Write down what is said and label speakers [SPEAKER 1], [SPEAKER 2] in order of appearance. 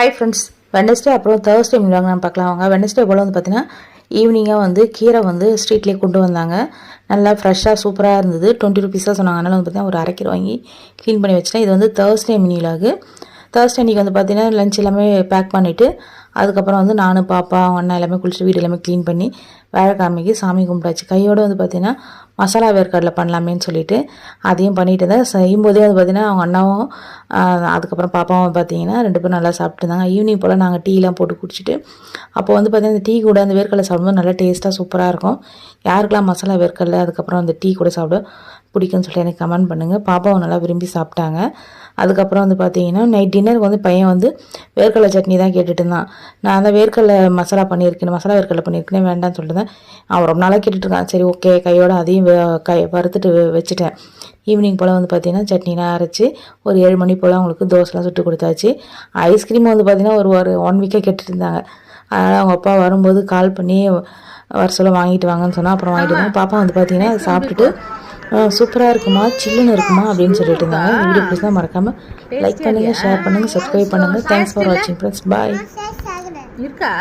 [SPEAKER 1] Hi friends, Wednesday அப்புறம் Thursday மீன்வாங்க நம்ம பார்க்கலாம். வாங்க. வெட்னஸ்டே போல் வந்து பார்த்தீங்கன்னா ஈவினிங்காக வந்து கீரை வந்து ஸ்ட்ரீட்லேயே கொண்டு வந்தாங்க. நல்லா ஃப்ரெஷ்ஷாக சூப்பராக இருந்தது. 20 ருபீஸாக சொன்னாங்க. அதனால் வந்து பார்த்தீங்கன்னா ஒரு 1/2 கிலோ வாங்கி க்ளீன் பண்ணி வச்சிட்டேன். இது வந்து தேர்ஸ்டே மினிலாகு. தேர்ஸ்டே அன்றைக்கி வந்து பார்த்தீங்கன்னா லஞ்ச் எல்லாமே பேக் பண்ணிவிட்டு அதுக்கப்புறம் வந்து நானும் பாப்பா அவங்க அண்ணா எல்லாமே குளிச்சுட்டு வீடு எல்லாமே க்ளீன் பண்ணி வியாழக்கிழமைக்கு சாமி கும்பிட்டாச்சு. கையோடு வந்து பார்த்தீங்கன்னா மசாலா வேர்க்கடலை பண்ணலாமேன்னு சொல்லிட்டு அதையும் பண்ணிட்டு தான் செய்யும்போதே வந்து பார்த்தீங்கன்னா அவங்க அண்ணாவும் அதுக்கப்புறம் பாப்பாவும் பார்த்தீங்கன்னா 2 பேரும் நல்லா சாப்பிட்டு இருந்தாங்க. ஈவினிங் போல் நாங்கள் டீலாம் போட்டு குடிச்சிட்டு அப்போ வந்து பார்த்தீங்கன்னா இந்த டீ கூட அந்த வேர்க்கடலை சாப்பிடும்போது நல்லா டேஸ்ட்டாக சூப்பராக இருக்கும். யாருக்கெல்லாம் மசாலா வேர்க்கடலை அதுக்கப்புறம் அந்த டீ கூட சாப்பிட பிடிக்குன்னு சொல்லிட்டு எனக்கு கமெண்ட் பண்ணுங்கள். பாப்பாவும் நல்லா விரும்பி சாப்பிட்டாங்க. அதுக்கப்புறம் வந்து பார்த்தீங்கன்னா நைட் டின்னருக்கு வந்து பையன் வந்து வேர்க்கடலை சட்னி தான் கேட்டுட்டு இருந்தான். நான் அந்த வேர்க்கடலை மசாலா வேர்க்கடலை பண்ணியிருக்கேன் வேண்டாம்னு சொல்லிட்டு தான் அவன் ரொம்ப நாளாக கேட்டுட்ருக்கான். சரி ஓகே, கையோடு அதையும் வறுத்துட்டு வச்சுட்டேன். ஈவினிங் போல் வந்து பார்த்திங்கன்னா சட்னிலாம் அரைச்சி ஒரு 7 மணி போல் அவங்களுக்கு தோசைலாம் சுட்டு கொடுத்தாச்சு. ஐஸ்கிரீம் வந்து பார்த்திங்கன்னா ஒரு 1 வீக்காக கேட்டுட்டு இருந்தாங்க. அதனால் அவங்க அப்பா வரும்போது கால் பண்ணி வர சொல்ல வாங்கிட்டு வாங்கன்னு சொன்னால் அப்புறம் வாங்கிட்டு வந்தாங்க. பாப்பா வந்து பார்த்திங்கன்னா அதை சாப்பிட்டுட்டு சூப்பராக இருக்குமா, சில்லுன்னு இருக்குமா அப்படின்னு சொல்லிட்டு இருந்தாங்க. இந்த வீடியோ பிடிச்சா மறக்காமல் லைக் பண்ணுங்கள், ஷேர் பண்ணுங்கள், சப்ஸ்கிரைப் பண்ணுங்கள். தேங்க்ஸ் ஃபார் வாட்சிங் ஃப்ரெண்ட்ஸ். பாய்.
[SPEAKER 2] இருக்கா?